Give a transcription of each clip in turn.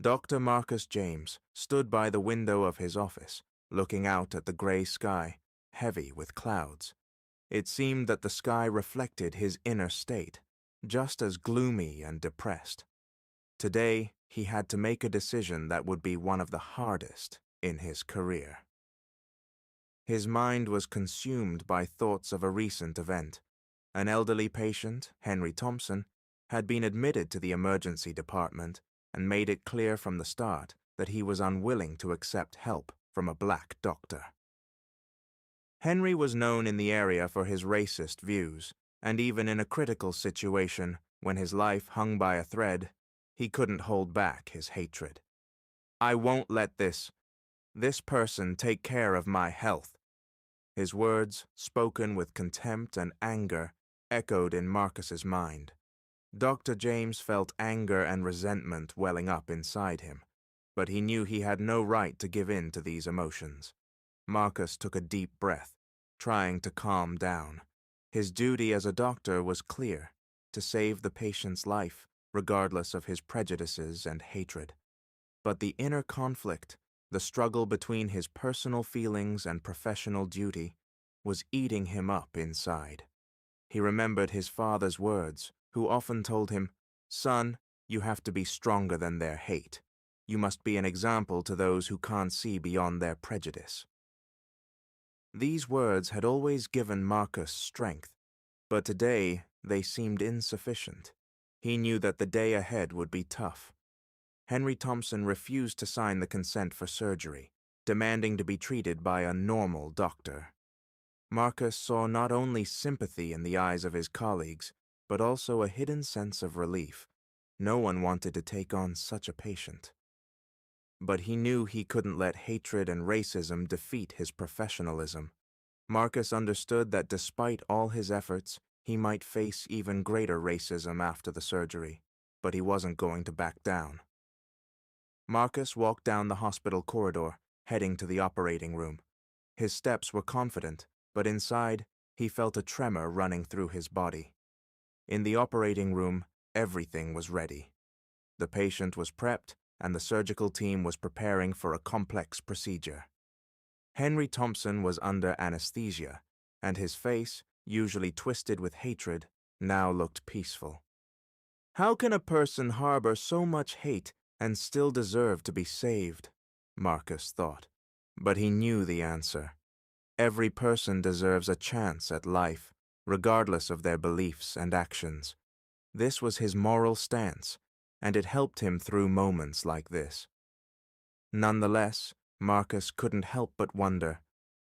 Dr. Marcus James stood by the window of his office, looking out at the gray sky, heavy with clouds. It seemed that the sky reflected his inner state, just as gloomy and depressed. Today, he had to make a decision that would be one of the hardest in his career. His mind was consumed by thoughts of a recent event. An elderly patient, Henry Thompson, had been admitted to the emergency department and made it clear from the start that he was unwilling to accept help from a black doctor. Henry was known in the area for his racist views, and even in a critical situation, when his life hung by a thread, he couldn't hold back his hatred. "I won't let this person take care of my health." His words, spoken with contempt and anger, echoed in Marcus's mind. Dr. James felt anger and resentment welling up inside him, but he knew he had no right to give in to these emotions. Marcus took a deep breath, trying to calm down. His duty as a doctor was clear: to save the patient's life, regardless of his prejudices and hatred. But the inner conflict, the struggle between his personal feelings and professional duty, was eating him up inside. He remembered his father's words, who often told him, "Son, you have to be stronger than their hate. You must be an example to those who can't see beyond their prejudice." These words had always given Marcus strength, but today they seemed insufficient. He knew that the day ahead would be tough. Henry Thompson refused to sign the consent for surgery, demanding to be treated by a normal doctor. Marcus saw not only sympathy in the eyes of his colleagues, but also a hidden sense of relief. No one wanted to take on such a patient. But he knew he couldn't let hatred and racism defeat his professionalism. Marcus understood that despite all his efforts, he might face even greater racism after the surgery, but he wasn't going to back down. Marcus walked down the hospital corridor, heading to the operating room. His steps were confident, but inside, he felt a tremor running through his body. In the operating room, everything was ready. The patient was prepped, and the surgical team was preparing for a complex procedure. Henry Thompson was under anesthesia, and his face, usually twisted with hatred, now looked peaceful. How can a person harbor so much hate and still deserve to be saved? Marcus thought. But he knew the answer. Every person deserves a chance at life, regardless of their beliefs and actions. This was his moral stance, and it helped him through moments like this. Nonetheless, Marcus couldn't help but wonder,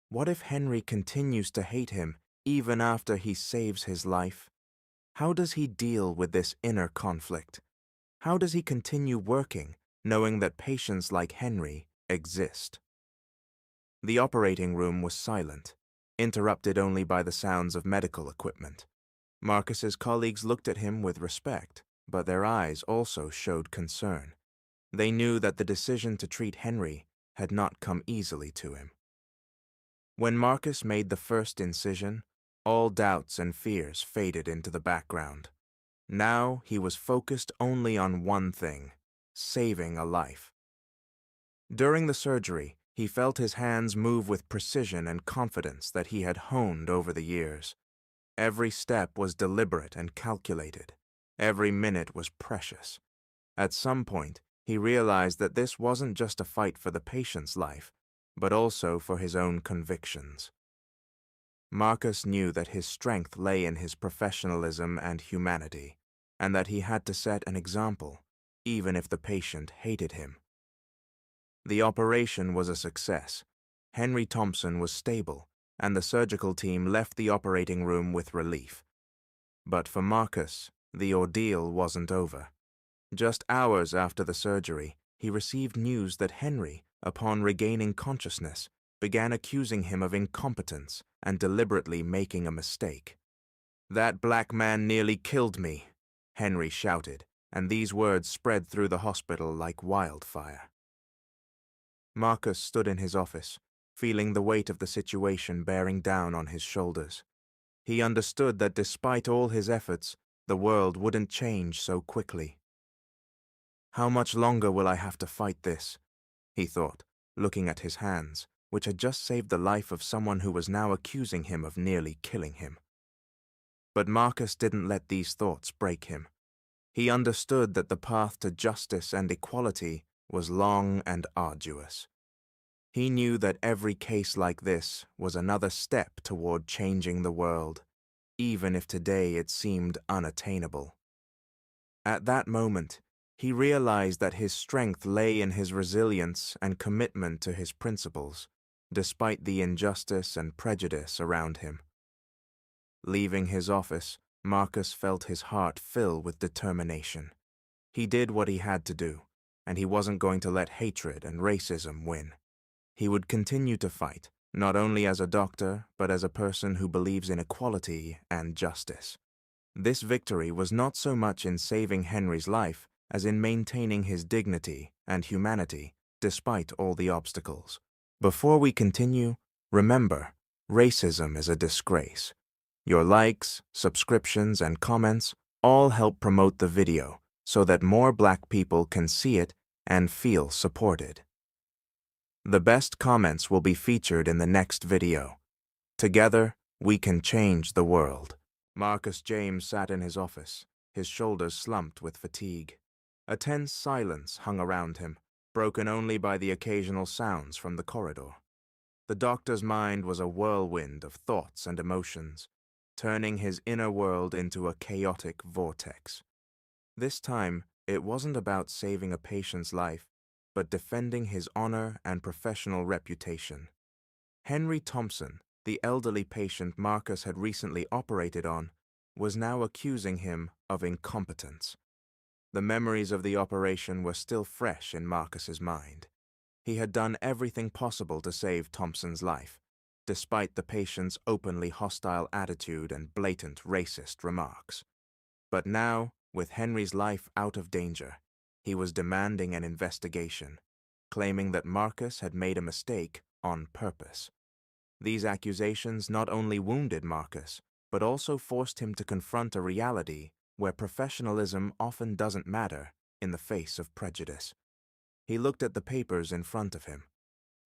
what if Henry continues to hate him even after he saves his life? How does he deal with this inner conflict? How does he continue working, knowing that patients like Henry exist? The operating room was silent, interrupted only by the sounds of medical equipment. Marcus's colleagues looked at him with respect, but their eyes also showed concern. They knew that the decision to treat Henry had not come easily to him. When Marcus made the first incision, all doubts and fears faded into the background. Now he was focused only on one thing: saving a life. During the surgery, he felt his hands move with precision and confidence that he had honed over the years. Every step was deliberate and calculated. Every minute was precious. At some point, he realized that this wasn't just a fight for the patient's life, but also for his own convictions. Marcus knew that his strength lay in his professionalism and humanity, and that he had to set an example, even if the patient hated him. The operation was a success. Henry Thompson was stable, and the surgical team left the operating room with relief. But for Marcus, the ordeal wasn't over. Just hours after the surgery, he received news that Henry, upon regaining consciousness, began accusing him of incompetence and deliberately making a mistake. "That black man nearly killed me," Henry shouted, and these words spread through the hospital like wildfire. Marcus stood in his office, feeling the weight of the situation bearing down on his shoulders. He understood that despite all his efforts, the world wouldn't change so quickly. How much longer will I have to fight this? He thought, looking at his hands, which had just saved the life of someone who was now accusing him of nearly killing him. But Marcus didn't let these thoughts break him. He understood that the path to justice and equality was long and arduous. He knew that every case like this was another step toward changing the world, even if today it seemed unattainable. At that moment, he realized that his strength lay in his resilience and commitment to his principles, despite the injustice and prejudice around him. Leaving his office, Marcus felt his heart fill with determination. He did what he had to do, and he wasn't going to let hatred and racism win. He would continue to fight, not only as a doctor, but as a person who believes in equality and justice. This victory was not so much in saving Henry's life as in maintaining his dignity and humanity despite all the obstacles. Before we continue, remember, racism is a disgrace. Your likes, subscriptions, and comments all help promote the video so that more Black people can see it and feel supported. The best comments will be featured in the next video. Together, we can change the world. Marcus James sat in his office, his shoulders slumped with fatigue. A tense silence hung around him, broken only by the occasional sounds from the corridor. The doctor's mind was a whirlwind of thoughts and emotions, turning his inner world into a chaotic vortex. This time, it wasn't about saving a patient's life, but defending his honor and professional reputation. Henry Thompson, the elderly patient Marcus had recently operated on, was now accusing him of incompetence. The memories of the operation were still fresh in Marcus's mind. He had done everything possible to save Thompson's life, despite the patient's openly hostile attitude and blatant racist remarks. But now, with Henry's life out of danger, he was demanding an investigation, claiming that Marcus had made a mistake on purpose. These accusations not only wounded Marcus, but also forced him to confront a reality where professionalism often doesn't matter in the face of prejudice. He looked at the papers in front of him.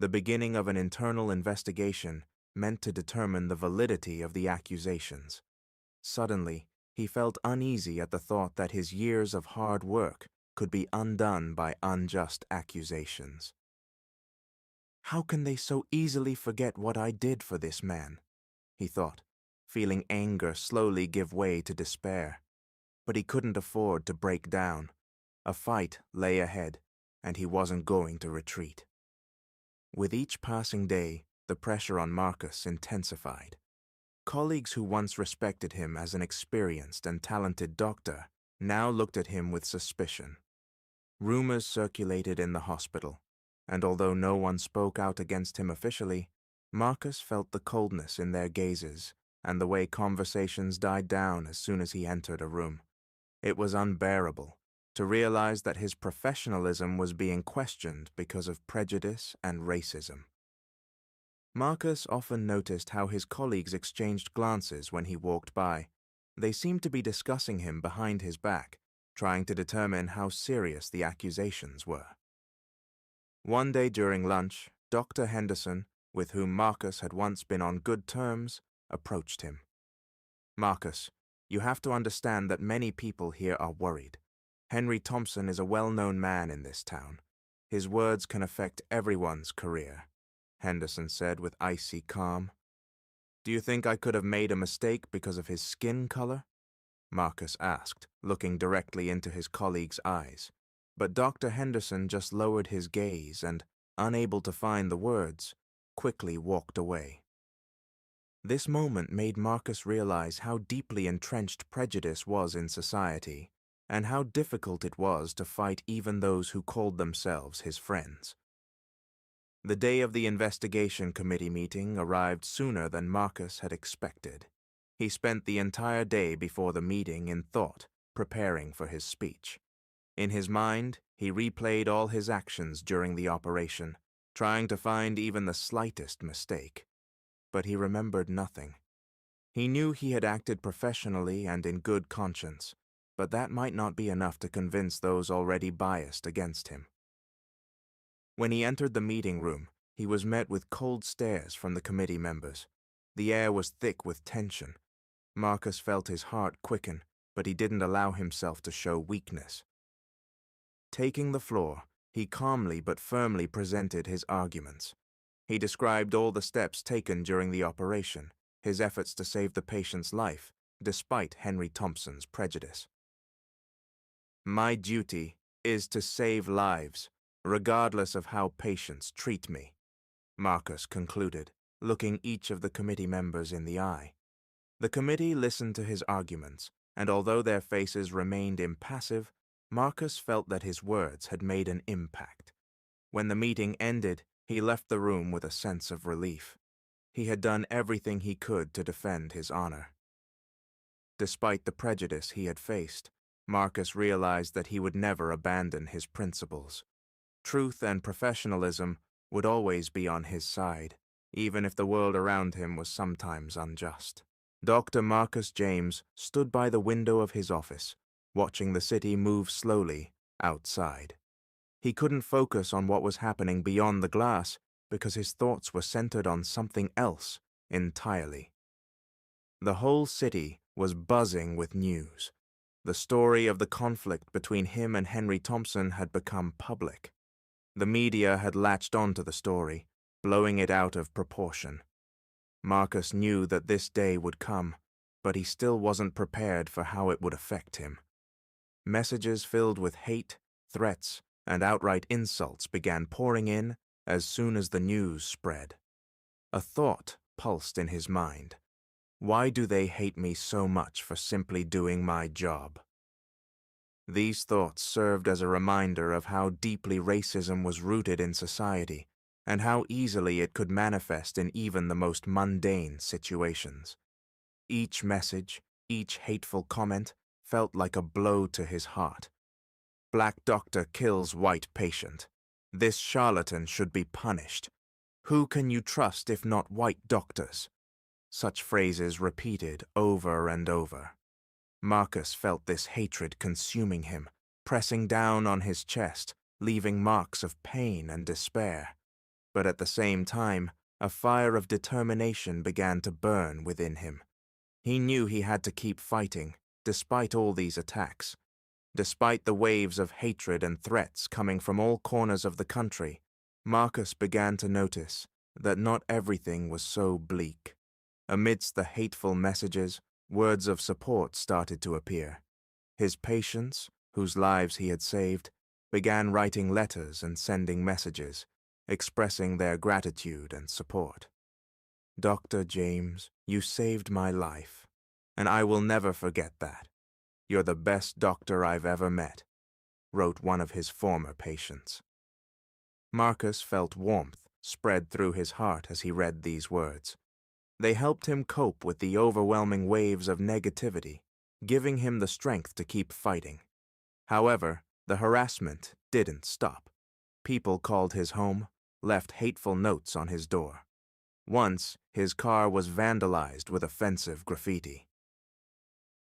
The beginning of an internal investigation meant to determine the validity of the accusations. Suddenly, he felt uneasy at the thought that his years of hard work could be undone by unjust accusations. How can they so easily forget what I did for this man? He thought, feeling anger slowly give way to despair. But he couldn't afford to break down. A fight lay ahead, and he wasn't going to retreat. With each passing day, the pressure on Marcus intensified. Colleagues who once respected him as an experienced and talented doctor now looked at him with suspicion. Rumors circulated in the hospital, and although no one spoke out against him officially, Marcus felt the coldness in their gazes and the way conversations died down as soon as he entered a room. It was unbearable to realize that his professionalism was being questioned because of prejudice and racism. Marcus often noticed how his colleagues exchanged glances when he walked by. They seemed to be discussing him behind his back, trying to determine how serious the accusations were. One day during lunch, Dr. Henderson, with whom Marcus had once been on good terms, approached him. "Marcus, you have to understand that many people here are worried. Henry Thompson is a well-known man in this town. His words can affect everyone's career," Henderson said with icy calm. "Do you think I could have made a mistake because of his skin color?" Marcus asked, looking directly into his colleague's eyes. But Dr. Henderson just lowered his gaze and, unable to find the words, quickly walked away. This moment made Marcus realize how deeply entrenched prejudice was in society, and how difficult it was to fight even those who called themselves his friends. The day of the investigation committee meeting arrived sooner than Marcus had expected. He spent the entire day before the meeting in thought, preparing for his speech. In his mind, he replayed all his actions during the operation, trying to find even the slightest mistake. But he remembered nothing. He knew he had acted professionally and in good conscience, but that might not be enough to convince those already biased against him. When he entered the meeting room, he was met with cold stares from the committee members. The air was thick with tension. Marcus felt his heart quicken, but he didn't allow himself to show weakness. Taking the floor, he calmly but firmly presented his arguments. He described all the steps taken during the operation, his efforts to save the patient's life, despite Henry Thompson's prejudice. "My duty is to save lives, regardless of how patients treat me," Marcus concluded, looking each of the committee members in the eye. The committee listened to his arguments, and although their faces remained impassive, Marcus felt that his words had made an impact. When the meeting ended, he left the room with a sense of relief. He had done everything he could to defend his honor. Despite the prejudice he had faced, Marcus realized that he would never abandon his principles. Truth and professionalism would always be on his side, even if the world around him was sometimes unjust. Dr. Marcus James stood by the window of his office, watching the city move slowly outside. He couldn't focus on what was happening beyond the glass because his thoughts were centered on something else entirely. The whole city was buzzing with news. The story of the conflict between him and Henry Thompson had become public. The media had latched onto the story, blowing it out of proportion. Marcus knew that this day would come, but he still wasn't prepared for how it would affect him. Messages filled with hate, threats, and outright insults began pouring in as soon as the news spread. A thought pulsed in his mind. Why do they hate me so much for simply doing my job? These thoughts served as a reminder of how deeply racism was rooted in society and how easily it could manifest in even the most mundane situations. Each message, each hateful comment felt like a blow to his heart. Black doctor kills white patient. This charlatan should be punished. Who can you trust if not white doctors? Such phrases repeated over and over. Marcus felt this hatred consuming him, pressing down on his chest, leaving marks of pain and despair. But at the same time, a fire of determination began to burn within him. He knew he had to keep fighting, despite all these attacks. Despite the waves of hatred and threats coming from all corners of the country, Marcus began to notice that not everything was so bleak. Amidst the hateful messages, words of support started to appear. His patients, whose lives he had saved, began writing letters and sending messages, expressing their gratitude and support. "Dr. James, you saved my life, and I will never forget that. You're the best doctor I've ever met," wrote one of his former patients. Marcus felt warmth spread through his heart as he read these words. They helped him cope with the overwhelming waves of negativity, giving him the strength to keep fighting. However, the harassment didn't stop. People called his home, left hateful notes on his door. Once, his car was vandalized with offensive graffiti.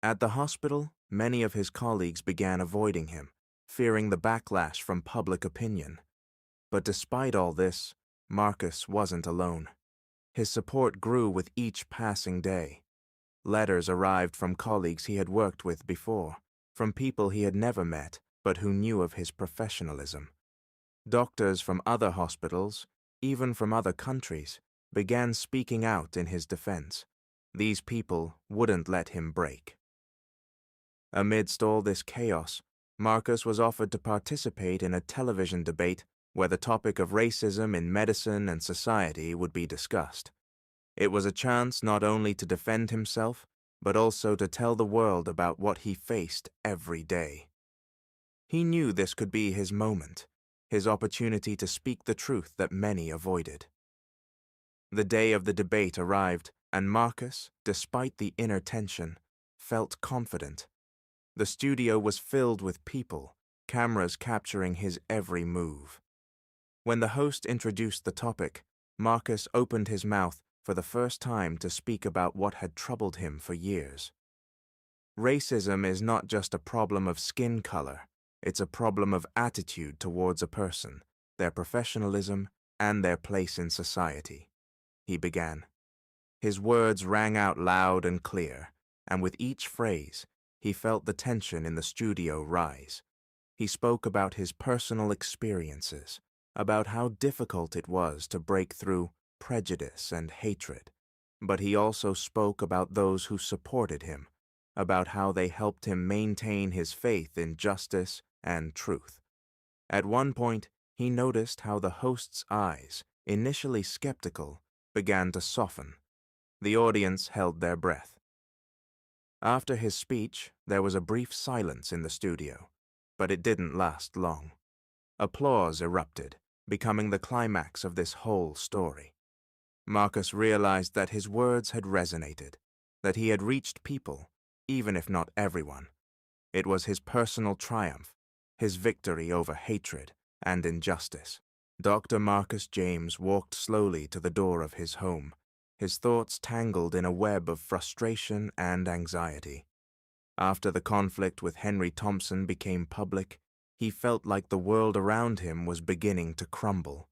At the hospital, many of his colleagues began avoiding him, fearing the backlash from public opinion. But despite all this, Marcus wasn't alone. His support grew with each passing day. Letters arrived from colleagues he had worked with before, from people he had never met but who knew of his professionalism. Doctors from other hospitals, even from other countries, began speaking out in his defense. These people wouldn't let him break. Amidst all this chaos, Marcus was offered to participate in a television debate where the topic of racism in medicine and society would be discussed. It was a chance not only to defend himself, but also to tell the world about what he faced every day. He knew this could be his moment, his opportunity to speak the truth that many avoided. The day of the debate arrived, and Marcus, despite the inner tension, felt confident. The studio was filled with people, cameras capturing his every move. When the host introduced the topic, Marcus opened his mouth for the first time to speak about what had troubled him for years. Racism is not just a problem of skin color, it's a problem of attitude towards a person, their professionalism, and their place in society, he began. His words rang out loud and clear, and with each phrase, he felt the tension in the studio rise. He spoke about his personal experiences, about how difficult it was to break through prejudice and hatred. But he also spoke about those who supported him, about how they helped him maintain his faith in justice and truth. At one point, he noticed how the host's eyes, initially skeptical, began to soften. The audience held their breath. After his speech, there was a brief silence in the studio, but it didn't last long. Applause erupted, becoming the climax of this whole story. Marcus realized that his words had resonated, that he had reached people, even if not everyone. It was his personal triumph, his victory over hatred and injustice. Dr. Marcus James walked slowly to the door of his home, his thoughts tangled in a web of frustration and anxiety. After the conflict with Henry Thompson became public, he felt like the world around him was beginning to crumble.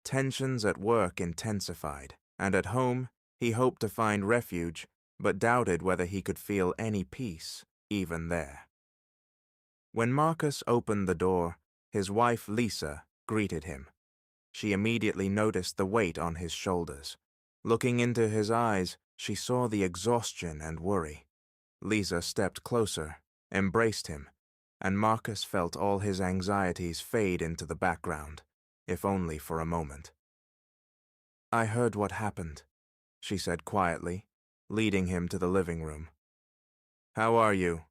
Tensions at work intensified, and at home he hoped to find refuge, but doubted whether he could feel any peace, even there. When Marcus opened the door, his wife Lisa greeted him. She immediately noticed the weight on his shoulders. Looking into his eyes, she saw the exhaustion and worry. Lisa stepped closer, embraced him, and Marcus felt all his anxieties fade into the background, if only for a moment. "I heard what happened," she said quietly, leading him to the living room. "How are you?"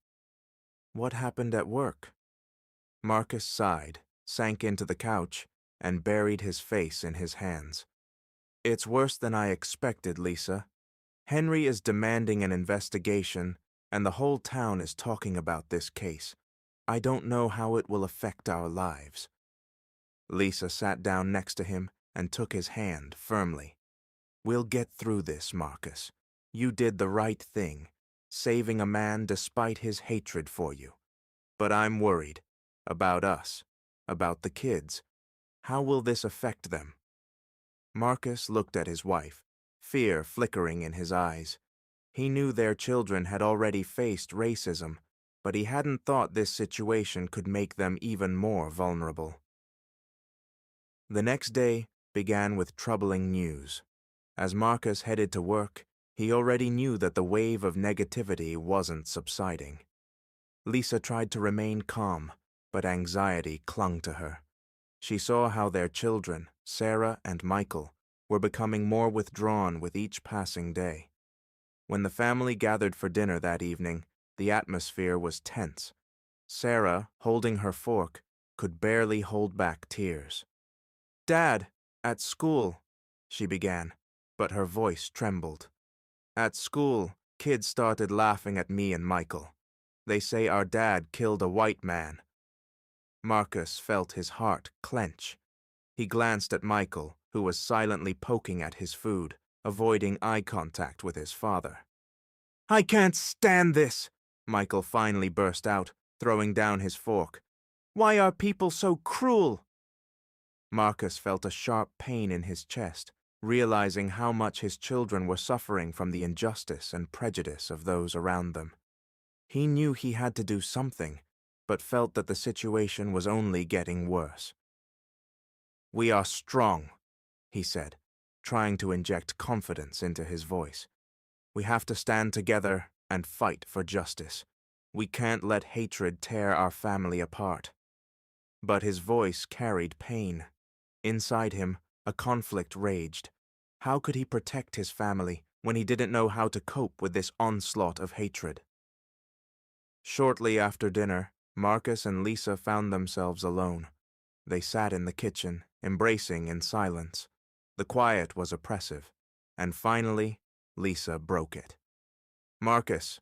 "What happened at work?" Marcus sighed, sank into the couch, and buried his face in his hands. "It's worse than I expected, Lisa. Henry is demanding an investigation, and the whole town is talking about this case. I don't know how it will affect our lives." Lisa sat down next to him and took his hand firmly. "We'll get through this, Marcus. You did the right thing, saving a man despite his hatred for you. But I'm worried about us, about the kids. How will this affect them?" Marcus looked at his wife, fear flickering in his eyes. He knew their children had already faced racism, but he hadn't thought this situation could make them even more vulnerable. The next day began with troubling news. As Marcus headed to work, he already knew that the wave of negativity wasn't subsiding. Lisa tried to remain calm, but anxiety clung to her. She saw how their children, Sarah and Michael, were becoming more withdrawn with each passing day. When the family gathered for dinner that evening, the atmosphere was tense. Sarah, holding her fork, could barely hold back tears. "Dad, at school," she began, but her voice trembled. "At school, kids started laughing at me and Michael. They say our dad killed a white man." Marcus felt his heart clench. He glanced at Michael, who was silently poking at his food, avoiding eye contact with his father. "I can't stand this!" Michael finally burst out, throwing down his fork. "Why are people so cruel?" Marcus felt a sharp pain in his chest, realizing how much his children were suffering from the injustice and prejudice of those around them. He knew he had to do something, but felt that the situation was only getting worse. "We are strong," he said, trying to inject confidence into his voice. "We have to stand together and fight for justice. We can't let hatred tear our family apart." But his voice carried pain. Inside him, a conflict raged. How could he protect his family when he didn't know how to cope with this onslaught of hatred? Shortly after dinner, Marcus and Lisa found themselves alone. They sat in the kitchen, embracing in silence. The quiet was oppressive, and finally, Lisa broke it. "Marcus,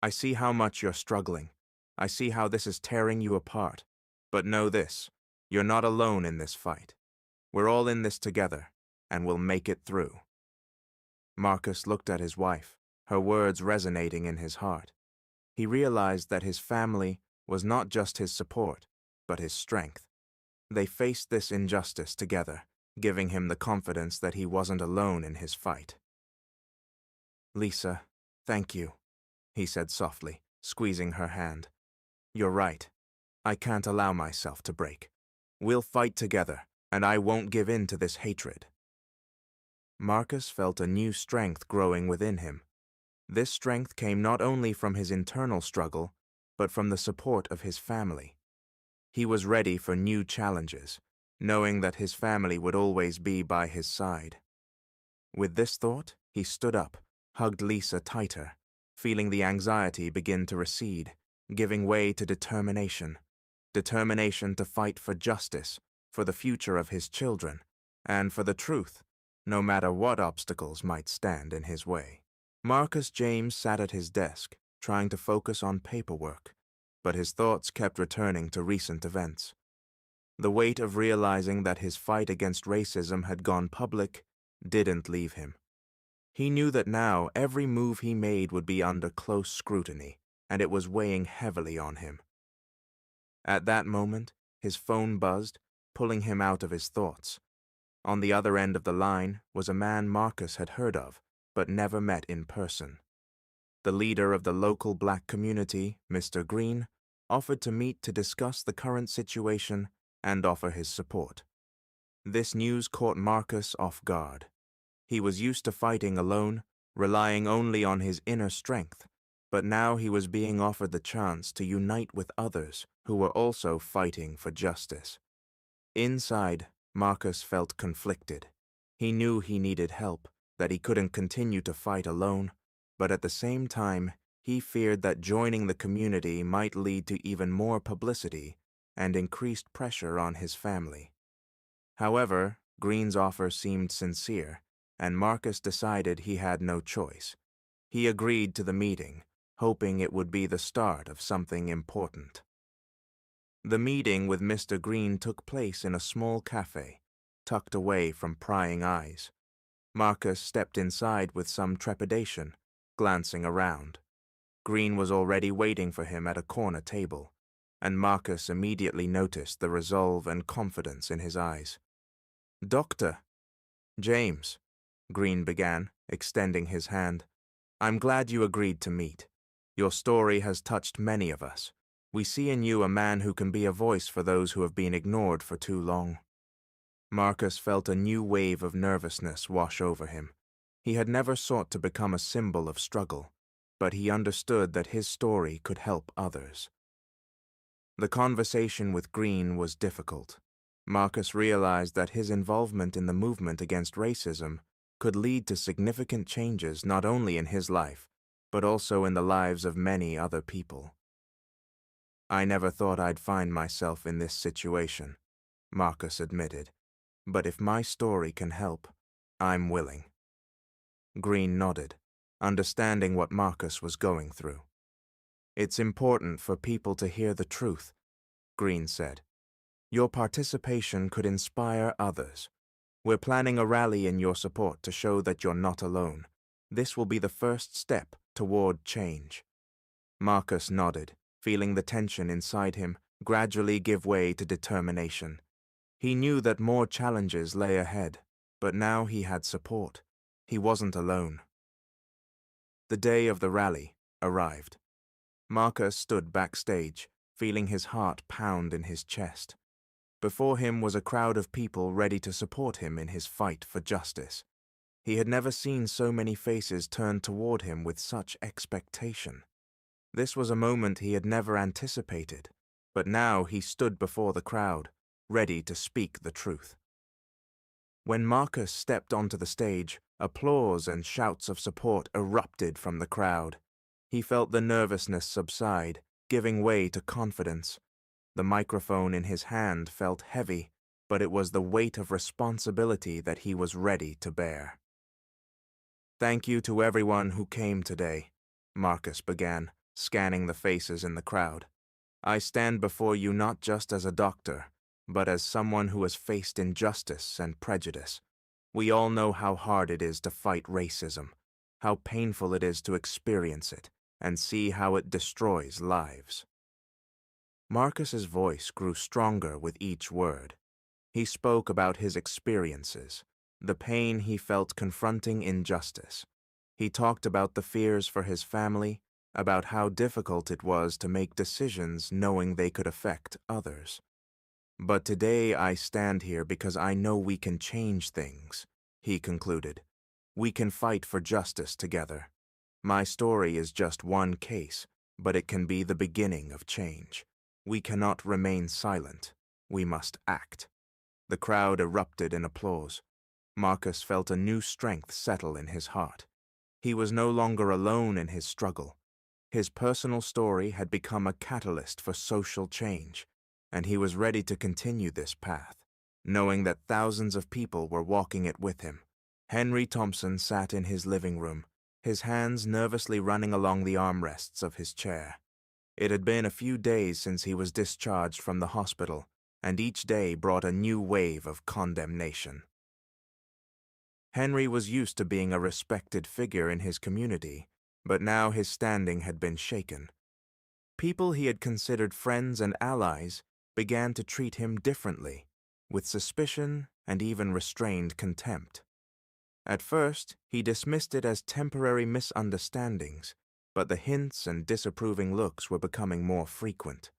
I see how much you're struggling. I see how this is tearing you apart. But know this, you're not alone in this fight. We're all in this together, and we'll make it through." Marcus looked at his wife, her words resonating in his heart. he realized that his family was not just his support, but his strength. They faced this injustice together, giving him the confidence that he wasn't alone in his fight. "Lisa, thank you," he said softly, squeezing her hand. "You're right. I can't allow myself to break. We'll fight together, and I won't give in to this hatred." Marcus felt a new strength growing within him. This strength came not only from his internal struggle, but from the support of his family. He was ready for new challenges, knowing that his family would always be by his side. With this thought, he stood up, hugged Lisa tighter, feeling the anxiety begin to recede, giving way to determination. Determination to fight for justice, for the future of his children, and for the truth, no matter what obstacles might stand in his way. Marcus James sat at his desk, trying to focus on paperwork, but his thoughts kept returning to recent events. The weight of realizing that his fight against racism had gone public didn't leave him. He knew that now every move he made would be under close scrutiny, and it was weighing heavily on him. At that moment, his phone buzzed, pulling him out of his thoughts. On the other end of the line was a man Marcus had heard of, but never met in person. The leader of the local black community, Mr. Green, offered to meet to discuss the current situation and offer his support. This news caught Marcus off guard. He was used to fighting alone, relying only on his inner strength, but now he was being offered the chance to unite with others who were also fighting for justice. Inside, Marcus felt conflicted. He knew he needed help, that he couldn't continue to fight alone, but at the same time, he feared that joining the community might lead to even more publicity and increased pressure on his family. However, Green's offer seemed sincere, and Marcus decided he had no choice. He agreed to the meeting, hoping it would be the start of something important. The meeting with Mr. Green took place in a small cafe, tucked away from prying eyes. Marcus stepped inside with some trepidation, glancing around. Green was already waiting for him at a corner table, and Marcus immediately noticed the resolve and confidence in his eyes. "Dr. James," Green began, extending his hand, "I'm glad you agreed to meet. Your story has touched many of us. We see in you a man who can be a voice for those who have been ignored for too long." Marcus felt a new wave of nervousness wash over him. He had never sought to become a symbol of struggle, but he understood that his story could help others. The conversation with Green was difficult. Marcus realized that his involvement in the movement against racism could lead to significant changes not only in his life, but also in the lives of many other people. "I never thought I'd find myself in this situation," Marcus admitted, "but if my story can help, I'm willing." Green nodded, understanding what Marcus was going through. "It's important for people to hear the truth," Green said. "Your participation could inspire others. We're planning a rally in your support to show that you're not alone. This will be the first step toward change." Marcus nodded, feeling the tension inside him gradually give way to determination. He knew that more challenges lay ahead, but now he had support. He wasn't alone. The day of the rally arrived. Marcus stood backstage, feeling his heart pound in his chest. Before him was a crowd of people ready to support him in his fight for justice. He had never seen so many faces turned toward him with such expectation. This was a moment he had never anticipated, but now he stood before the crowd, ready to speak the truth. When Marcus stepped onto the stage, applause and shouts of support erupted from the crowd. He felt the nervousness subside, giving way to confidence. The microphone in his hand felt heavy, but it was the weight of responsibility that he was ready to bear. "Thank you to everyone who came today," Marcus began, scanning the faces in the crowd. "I stand before you not just as a doctor, but as someone who has faced injustice and prejudice. We all know how hard it is to fight racism, how painful it is to experience it, and see how it destroys lives. Marcus's voice grew stronger with each word. He spoke about his experiences, the pain he felt confronting injustice. He talked about the fears for his family, about how difficult it was to make decisions knowing they could affect others. "But today I stand here because I know we can change things," he concluded. "We can fight for justice together. My story is just one case, but it can be the beginning of change. We cannot remain silent. We must act." The crowd erupted in applause. Marcus felt a new strength settle in his heart. He was no longer alone in his struggle. His personal story had become a catalyst for social change, and he was ready to continue this path, knowing that thousands of people were walking it with him. Henry Thompson sat in his living room, his hands nervously running along the armrests of his chair. It had been a few days since he was discharged from the hospital, and each day brought a new wave of condemnation. Henry was used to being a respected figure in his community, but now his standing had been shaken. People he had considered friends and allies began to treat him differently, with suspicion and even restrained contempt. At first, he dismissed it as temporary misunderstandings, but the hints and disapproving looks were becoming more frequent.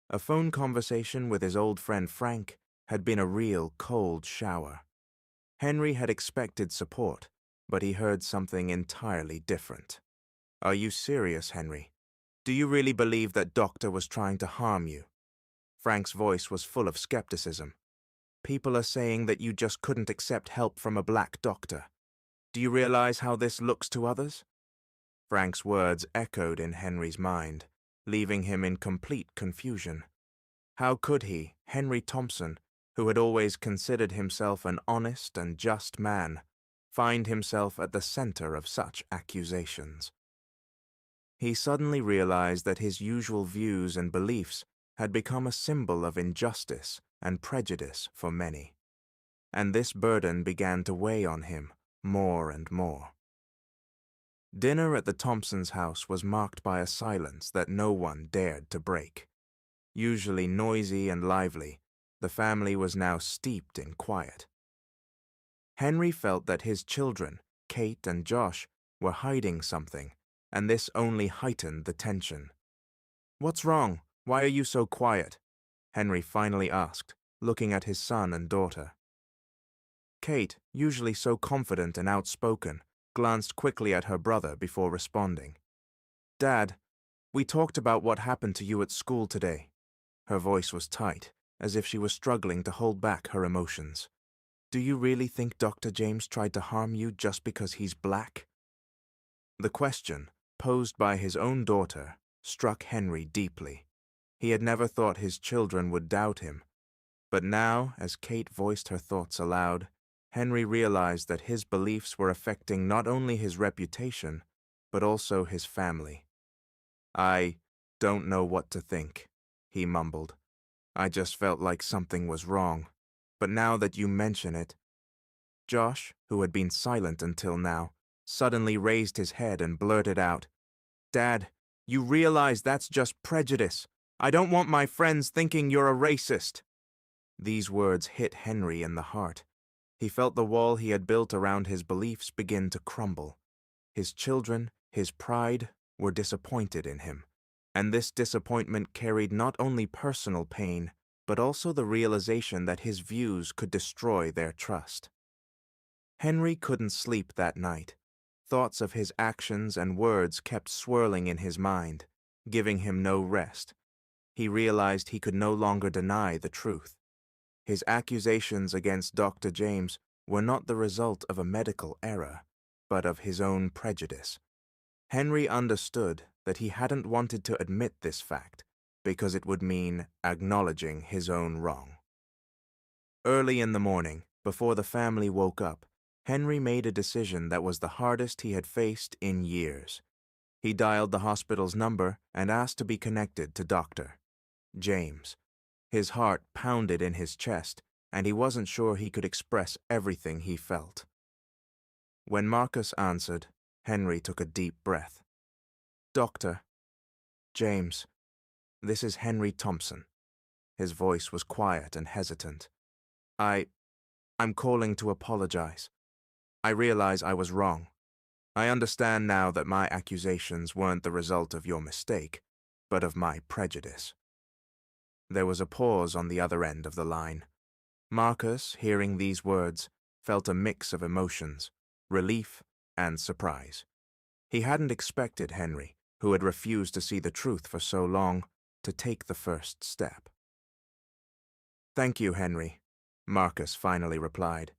A phone conversation with his old friend Frank had been a real cold shower. Henry had expected support, but he heard something entirely different. "Are you serious, Henry? Do you really believe that Doctor was trying to harm you?" Frank's voice was full of skepticism. "People are saying that you just couldn't accept help from a black doctor. Do you realize how this looks to others?" Frank's words echoed in Henry's mind, leaving him in complete confusion. How could he, Henry Thompson, who had always considered himself an honest and just man, find himself at the center of such accusations? He suddenly realized that his usual views and beliefs had become a symbol of injustice and prejudice for many, and this burden began to weigh on him more and more. Dinner at the Thompsons' house was marked by a silence that no one dared to break. Usually noisy and lively, the family was now steeped in quiet. Henry felt that his children, Kate and Josh, were hiding something, and this only heightened the tension. "What's wrong? Why are you so quiet?" Henry finally asked, looking at his son and daughter. Kate, usually so confident and outspoken, glanced quickly at her brother before responding. "Dad, we talked about what happened to you at school today." Her voice was tight, as if she was struggling to hold back her emotions. "Do you really think Dr. James tried to harm you just because he's black?" The question, posed by his own daughter, struck Henry deeply. He had never thought his children would doubt him. But now, as Kate voiced her thoughts aloud, Henry realized that his beliefs were affecting not only his reputation, but also his family. "I don't know what to think," he mumbled. "I just felt like something was wrong. But now that you mention it..." Josh, who had been silent until now, suddenly raised his head and blurted out, "Dad, you realize that's just prejudice. I don't want my friends thinking you're a racist." These words hit Henry in the heart. He felt the wall he had built around his beliefs begin to crumble. His children, his pride, were disappointed in him, and this disappointment carried not only personal pain, but also the realization that his views could destroy their trust. Henry couldn't sleep that night. Thoughts of his actions and words kept swirling in his mind, giving him no rest. He realized he could no longer deny the truth. His accusations against Dr. James were not the result of a medical error, but of his own prejudice. Henry understood that he hadn't wanted to admit this fact because it would mean acknowledging his own wrong. Early in the morning, before the family woke up, Henry made a decision that was the hardest he had faced in years. He dialed the hospital's number and asked to be connected to Dr. James. His heart pounded in his chest, and he wasn't sure he could express everything he felt. When Marcus answered, Henry took a deep breath. Doctor, James, this is Henry Thompson. His voice was quiet and hesitant. I'm calling to apologize. I realize I was wrong. I understand now that my accusations weren't the result of your mistake, but of my prejudice. There was a pause on the other end of the line. Marcus, hearing these words, felt a mix of emotions, relief and surprise. He hadn't expected Henry, who had refused to see the truth for so long, to take the first step. "Thank you, Henry," Marcus finally replied.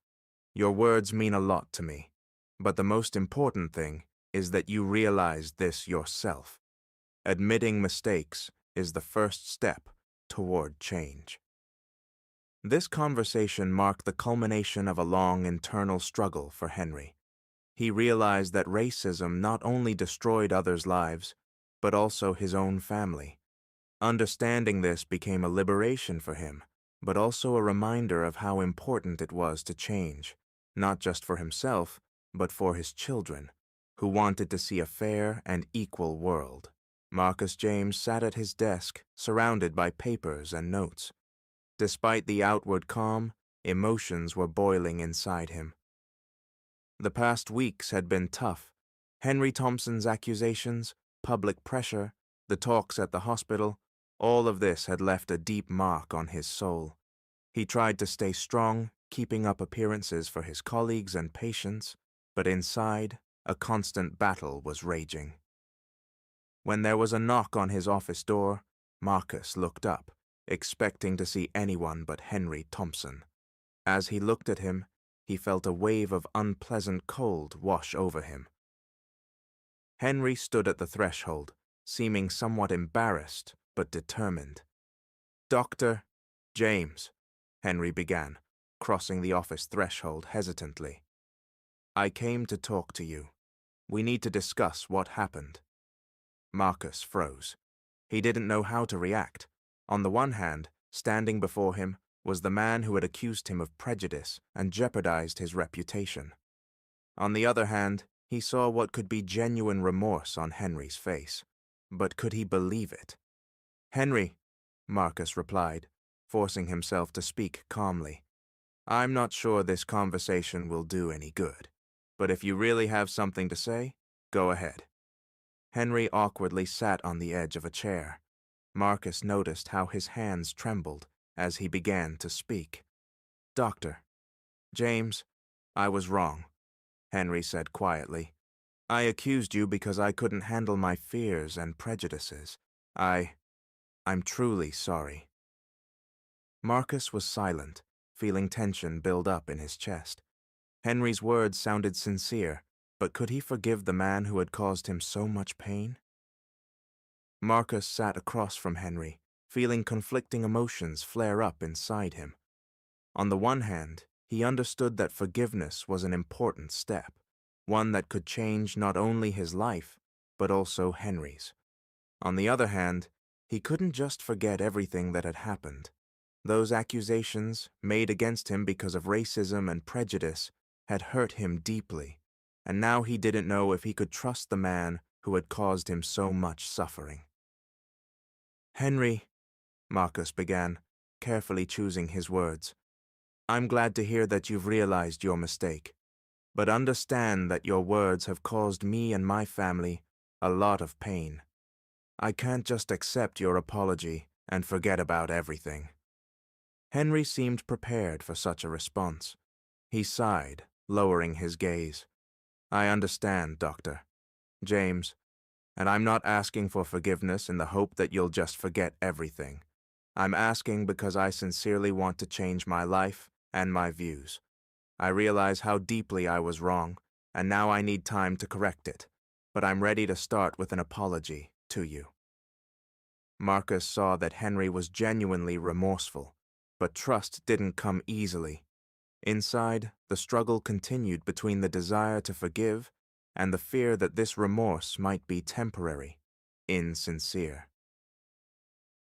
"Your words mean a lot to me, but the most important thing is that you realized this yourself. Admitting mistakes is the first step toward change." This conversation marked the culmination of a long internal struggle for Henry. He realized that racism not only destroyed others' lives, but also his own family. Understanding this became a liberation for him, but also a reminder of how important it was to change, not just for himself, but for his children, who wanted to see a fair and equal world. Marcus James sat at his desk, surrounded by papers and notes. Despite the outward calm, emotions were boiling inside him. The past weeks had been tough. Henry Thompson's accusations, public pressure, the talks at the hospital, all of this had left a deep mark on his soul. He tried to stay strong, keeping up appearances for his colleagues and patients, but inside, a constant battle was raging. When there was a knock on his office door, Marcus looked up, expecting to see anyone but Henry Thompson. As he looked at him, he felt a wave of unpleasant cold wash over him. Henry stood at the threshold, seeming somewhat embarrassed but determined. "Dr. James," Henry began, crossing the office threshold hesitantly. "I came to talk to you. We need to discuss what happened." Marcus froze. He didn't know how to react. On the one hand, standing before him was the man who had accused him of prejudice and jeopardized his reputation. On the other hand, he saw what could be genuine remorse on Henry's face. But could he believe it? "Henry," Marcus replied, forcing himself to speak calmly. "I'm not sure this conversation will do any good, but if you really have something to say, go ahead." Henry awkwardly sat on the edge of a chair. Marcus noticed how his hands trembled as he began to speak. "Dr. James, I was wrong," Henry said quietly. "I accused you because I couldn't handle my fears and prejudices. I'm truly sorry." Marcus was silent, feeling tension build up in his chest. Henry's words sounded sincere, but could he forgive the man who had caused him so much pain? Marcus sat across from Henry, feeling conflicting emotions flare up inside him. On the one hand, he understood that forgiveness was an important step, one that could change not only his life, but also Henry's. On the other hand, he couldn't just forget everything that had happened. Those accusations, made against him because of racism and prejudice, had hurt him deeply, and now he didn't know if he could trust the man who had caused him so much suffering. "Henry," Marcus began, carefully choosing his words, "I'm glad to hear that you've realized your mistake, but understand that your words have caused me and my family a lot of pain. I can't just accept your apology and forget about everything." Henry seemed prepared for such a response. He sighed, lowering his gaze. "I understand, Doctor James, and I'm not asking for forgiveness in the hope that you'll just forget everything. I'm asking because I sincerely want to change my life and my views. I realize how deeply I was wrong, and now I need time to correct it, but I'm ready to start with an apology to you." Marcus saw that Henry was genuinely remorseful, but trust didn't come easily. Inside, the struggle continued between the desire to forgive and the fear that this remorse might be temporary, insincere.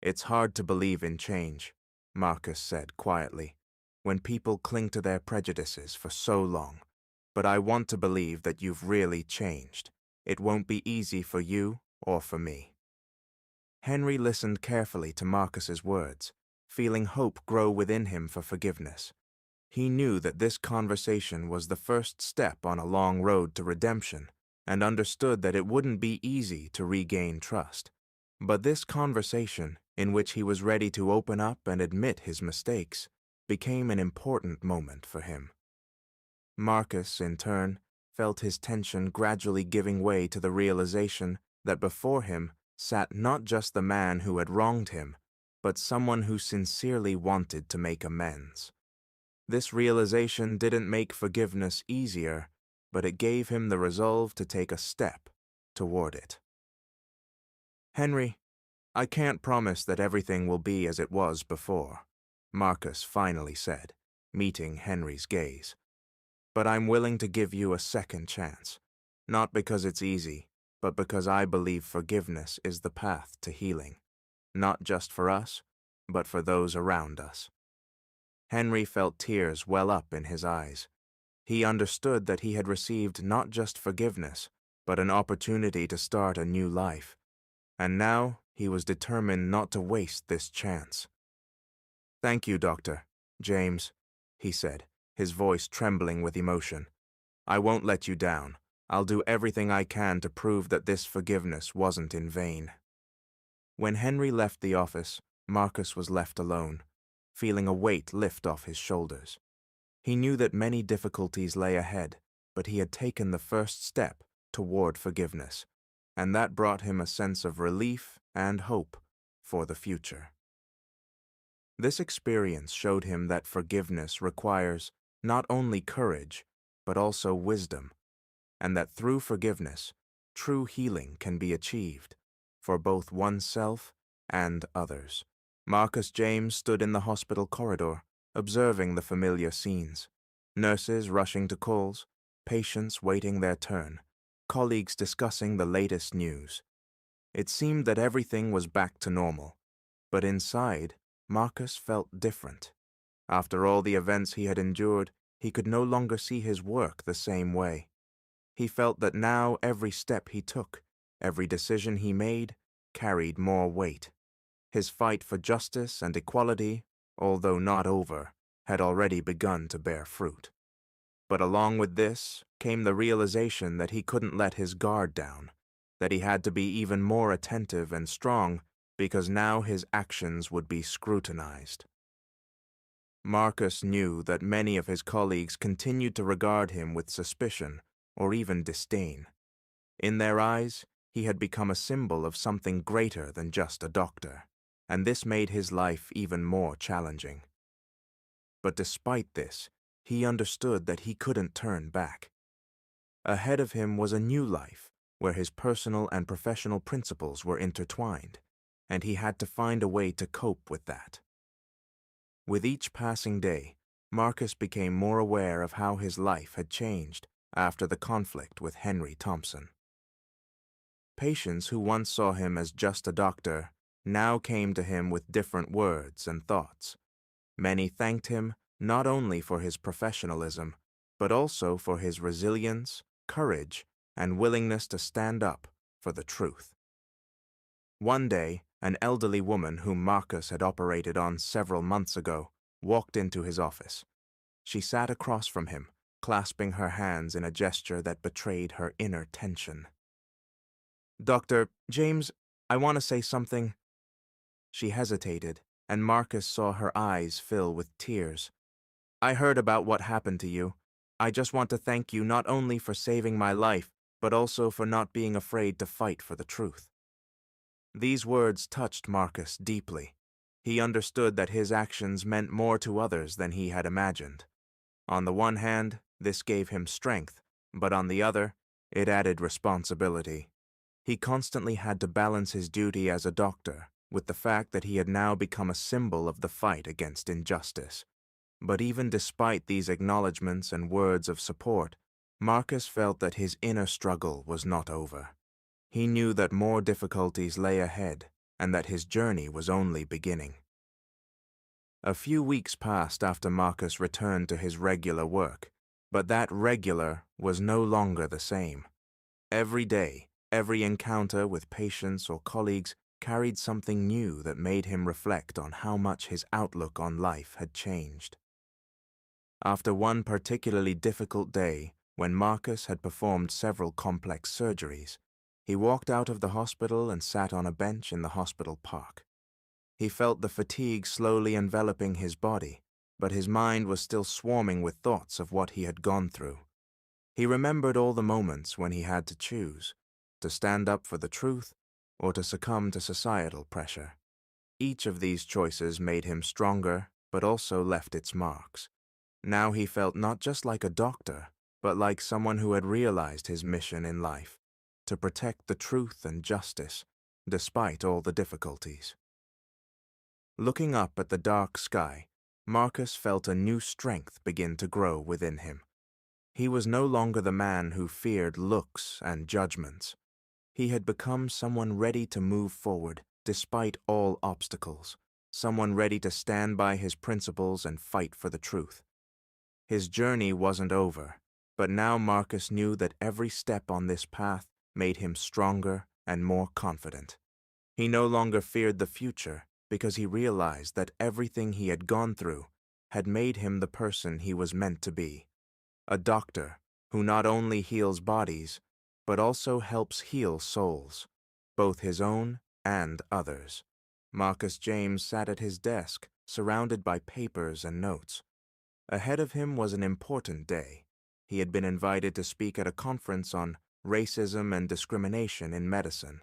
"It's hard to believe in change," Marcus said quietly, "when people cling to their prejudices for so long. But I want to believe that you've really changed. It won't be easy for you or for me?" Henry listened carefully to Marcus's words, feeling hope grow within him for forgiveness. He knew that this conversation was the first step on a long road to redemption, and understood that it wouldn't be easy to regain trust. But this conversation, in which he was ready to open up and admit his mistakes, became an important moment for him. Marcus, in turn, felt his tension gradually giving way to the realization that before him sat not just the man who had wronged him, but someone who sincerely wanted to make amends. This realization didn't make forgiveness easier, but it gave him the resolve to take a step toward it. "Henry, I can't promise that everything will be as it was before," Marcus finally said, meeting Henry's gaze. "But I'm willing to give you a second chance, not because it's easy, but because I believe forgiveness is the path to healing, not just for us, but for those around us." Henry felt tears well up in his eyes. He understood that he had received not just forgiveness, but an opportunity to start a new life. And now he was determined not to waste this chance. "Thank you, Doctor James," he said, his voice trembling with emotion. "I won't let you down. I'll do everything I can to prove that this forgiveness wasn't in vain." When Henry left the office, Marcus was left alone, feeling a weight lift off his shoulders. He knew that many difficulties lay ahead, but he had taken the first step toward forgiveness, and that brought him a sense of relief and hope for the future. This experience showed him that forgiveness requires not only courage, but also wisdom, and that through forgiveness, true healing can be achieved for both oneself and others. Marcus James stood in the hospital corridor, observing the familiar scenes. Nurses rushing to calls, patients waiting their turn, colleagues discussing the latest news. It seemed that everything was back to normal, but inside, Marcus felt different. After all the events he had endured, he could no longer see his work the same way. He felt that now every step he took, every decision he made, carried more weight. His fight for justice and equality, although not over, had already begun to bear fruit. But along with this came the realization that he couldn't let his guard down, that he had to be even more attentive and strong because now his actions would be scrutinized. Marcus knew that many of his colleagues continued to regard him with suspicion or even disdain. In their eyes, he had become a symbol of something greater than just a doctor, and this made his life even more challenging. But despite this, he understood that he couldn't turn back. Ahead of him was a new life where his personal and professional principles were intertwined, and he had to find a way to cope with that. With each passing day, Marcus became more aware of how his life had changed after the conflict with Henry Thompson. Patients who once saw him as just a doctor now came to him with different words and thoughts. Many thanked him not only for his professionalism, but also for his resilience, courage, and willingness to stand up for the truth. One day, an elderly woman whom Marcus had operated on several months ago walked into his office. She sat across from him, clasping her hands in a gesture that betrayed her inner tension. "Dr. James, I want to say something." She hesitated, and Marcus saw her eyes fill with tears. "I heard about what happened to you. I just want to thank you not only for saving my life, but also for not being afraid to fight for the truth." These words touched Marcus deeply. He understood that his actions meant more to others than he had imagined. On the one hand, this gave him strength, but on the other, it added responsibility. He constantly had to balance his duty as a doctor with the fact that he had now become a symbol of the fight against injustice. But even despite these acknowledgments and words of support, Marcus felt that his inner struggle was not over. He knew that more difficulties lay ahead and that his journey was only beginning. A few weeks passed after Marcus returned to his regular work, but that regular was no longer the same. Every day, Every encounter with patients or colleagues carried something new that made him reflect on how much his outlook on life had changed. After one particularly difficult day, when Marcus had performed several complex surgeries, he walked out of the hospital and sat on a bench in the hospital park. He felt the fatigue slowly enveloping his body, but his mind was still swarming with thoughts of what he had gone through. He remembered all the moments when he had to choose, to stand up for the truth or to succumb to societal pressure. Each of these choices made him stronger, but also left its marks. Now he felt not just like a doctor, but like someone who had realized his mission in life, to protect the truth and justice, despite all the difficulties. Looking up at the dark sky, Marcus felt a new strength begin to grow within him. He was no longer the man who feared looks and judgments. He had become someone ready to move forward despite all obstacles, someone ready to stand by his principles and fight for the truth. His journey wasn't over, but now Marcus knew that every step on this path made him stronger and more confident. He no longer feared the future because he realized that everything he had gone through had made him the person he was meant to be, a doctor who not only heals bodies, but also helps heal souls, both his own and others. Marcus James sat at his desk, surrounded by papers and notes. Ahead of him was an important day. He had been invited to speak at a conference on racism and discrimination in medicine.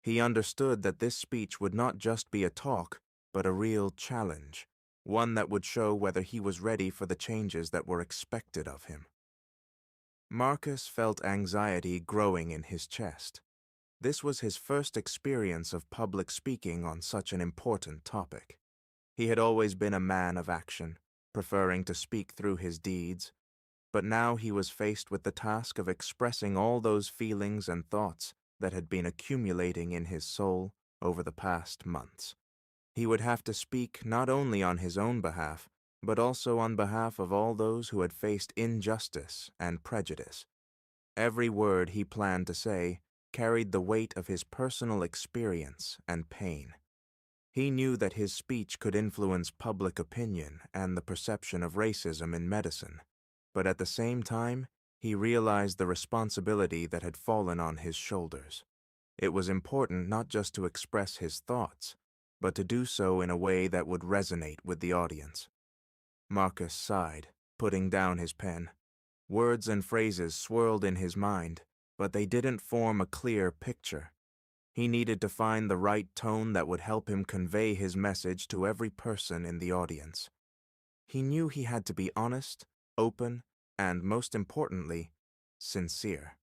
He understood that this speech would not just be a talk, but a real challenge, one that would show whether he was ready for the changes that were expected of him. Marcus felt anxiety growing in his chest. This was his first experience of public speaking on such an important topic. He had always been a man of action, preferring to speak through his deeds, but now he was faced with the task of expressing all those feelings and thoughts that had been accumulating in his soul over the past months. He would have to speak not only on his own behalf, but also on behalf of all those who had faced injustice and prejudice. Every word he planned to say carried the weight of his personal experience and pain. He knew that his speech could influence public opinion and the perception of racism in medicine, but at the same time, he realized the responsibility that had fallen on his shoulders. It was important not just to express his thoughts, but to do so in a way that would resonate with the audience. Marcus sighed, putting down his pen. Words and phrases swirled in his mind, but they didn't form a clear picture. He needed to find the right tone that would help him convey his message to every person in the audience. He knew he had to be honest, open, and, most importantly, sincere.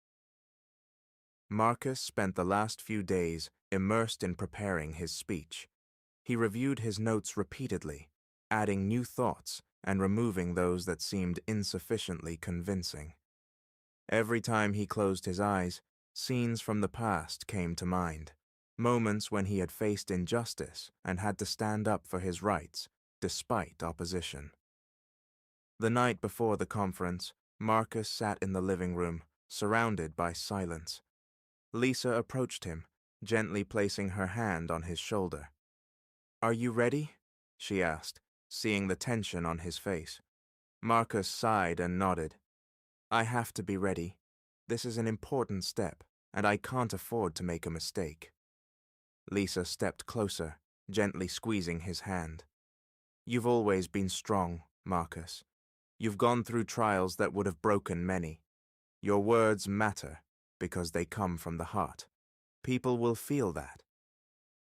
Marcus spent the last few days immersed in preparing his speech. He reviewed his notes repeatedly, adding new thoughts and removing those that seemed insufficiently convincing. Every time he closed his eyes, scenes from the past came to mind, moments when he had faced injustice and had to stand up for his rights, despite opposition. The night before the conference, Marcus sat in the living room, surrounded by silence. Lisa approached him, gently placing her hand on his shoulder. "Are you ready?" she asked, seeing the tension on his face. Marcus sighed and nodded. "I have to be ready. This is an important step, and I can't afford to make a mistake." Lisa stepped closer, gently squeezing his hand. "You've always been strong, Marcus. You've gone through trials that would have broken many. Your words matter because they come from the heart. People will feel that."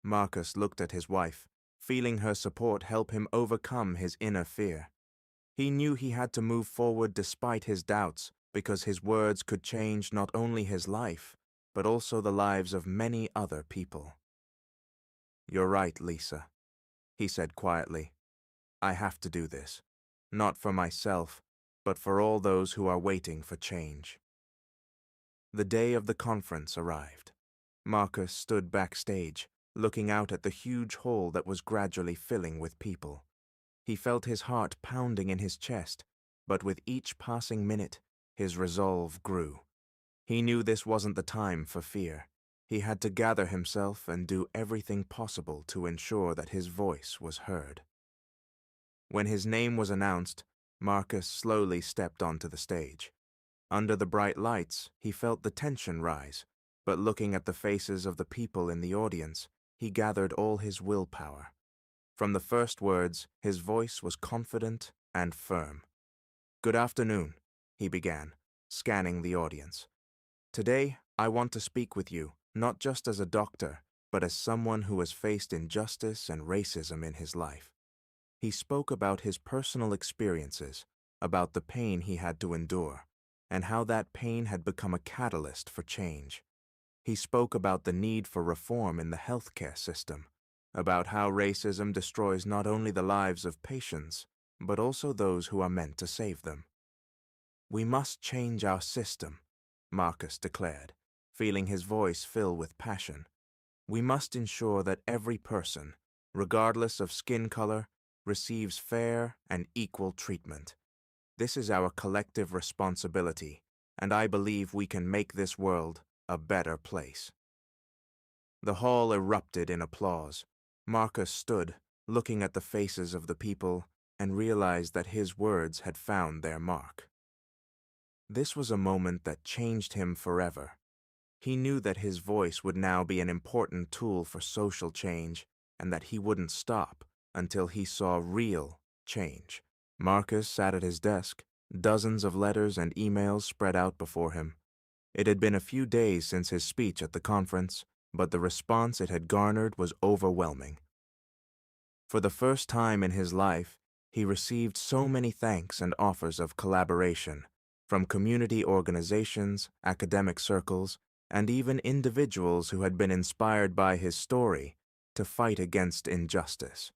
Marcus looked at his wife, feeling her support help him overcome his inner fear. He knew he had to move forward despite his doubts because his words could change not only his life, but also the lives of many other people. "You're right, Lisa," he said quietly. "I have to do this. Not for myself, but for all those who are waiting for change." The day of the conference arrived. Marcus stood backstage, looking out at the huge hall that was gradually filling with people. He felt his heart pounding in his chest, but with each passing minute, his resolve grew. He knew this wasn't the time for fear. He had to gather himself and do everything possible to ensure that his voice was heard. When his name was announced, Marcus slowly stepped onto the stage. Under the bright lights, he felt the tension rise, but looking at the faces of the people in the audience, he gathered all his willpower. From the first words, his voice was confident and firm. "Good afternoon," he began, scanning the audience. "Today, I want to speak with you, not just as a doctor, but as someone who has faced injustice and racism in his life." He spoke about his personal experiences, about the pain he had to endure, and how that pain had become a catalyst for change. He spoke about the need for reform in the healthcare system, about how racism destroys not only the lives of patients, but also those who are meant to save them. "We must change our system," Marcus declared, feeling his voice fill with passion. "We must ensure that every person, regardless of skin color, receives fair and equal treatment. This is our collective responsibility, and I believe we can make this world a better place." The hall erupted in applause. Marcus stood, looking at the faces of the people, and realized that his words had found their mark. This was a moment that changed him forever. He knew that his voice would now be an important tool for social change, and that he wouldn't stop until he saw real change. Marcus sat at his desk, dozens of letters and emails spread out before him. It had been a few days since his speech at the conference, but the response it had garnered was overwhelming. For the first time in his life, he received so many thanks and offers of collaboration, from community organizations, academic circles, and even individuals who had been inspired by his story to fight against injustice.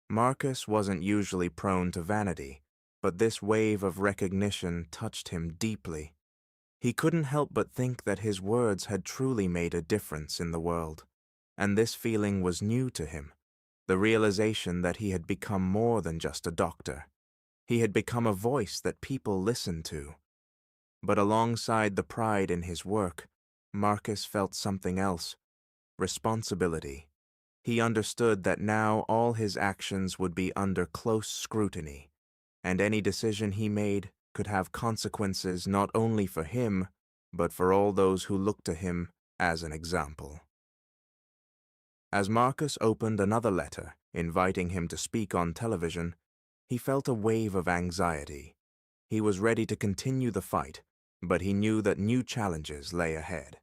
Marcus wasn't usually prone to vanity, but this wave of recognition touched him deeply. He couldn't help but think that his words had truly made a difference in the world, and this feeling was new to him, the realization that he had become more than just a doctor. He had become a voice that people listened to. But alongside the pride in his work, Marcus felt something else: responsibility. He understood that now all his actions would be under close scrutiny, and any decision he made could have consequences not only for him, but for all those who looked to him as an example. As Marcus opened another letter inviting him to speak on television, he felt a wave of anxiety. He was ready to continue the fight, but he knew that new challenges lay ahead.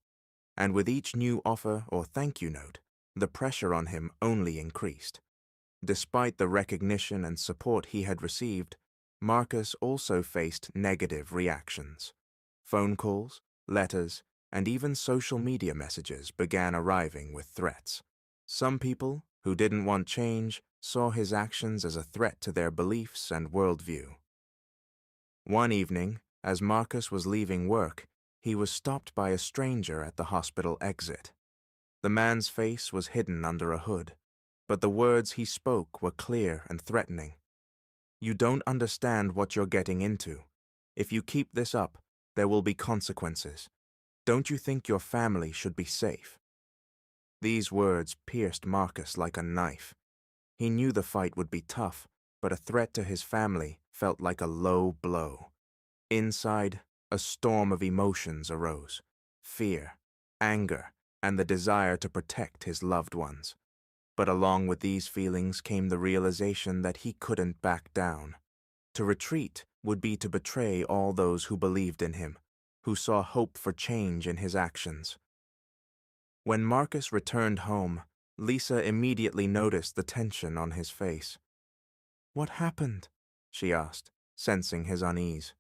And with each new offer or thank you note, the pressure on him only increased. Despite the recognition and support he had received, Marcus also faced negative reactions. Phone calls, letters, and even social media messages began arriving with threats. Some people, who didn't want change, saw his actions as a threat to their beliefs and worldview. One evening, as Marcus was leaving work, he was stopped by a stranger at the hospital exit. The man's face was hidden under a hood, but the words he spoke were clear and threatening. "You don't understand what you're getting into. If you keep this up, there will be consequences. Don't you think your family should be safe?" These words pierced Marcus like a knife. He knew the fight would be tough, but a threat to his family felt like a low blow. Inside, a storm of emotions arose: fear, anger, and the desire to protect his loved ones. But along with these feelings came the realization that he couldn't back down. To retreat would be to betray all those who believed in him, who saw hope for change in his actions. When Marcus returned home, Lisa immediately noticed the tension on his face. "What happened?" she asked, sensing his unease.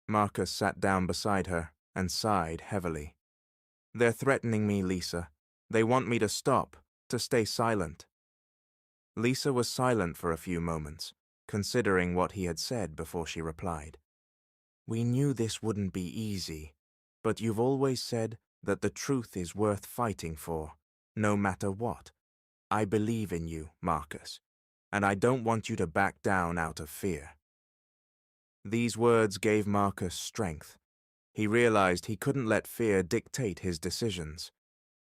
Marcus sat down beside her and sighed heavily. "They're threatening me, Lisa. They want me to stop, to stay silent." Lisa was silent for a few moments, considering what he had said before she replied. "We knew this wouldn't be easy, but you've always said that the truth is worth fighting for, no matter what. I believe in you, Marcus, and I don't want you to back down out of fear." These words gave Marcus strength. He realized he couldn't let fear dictate his decisions.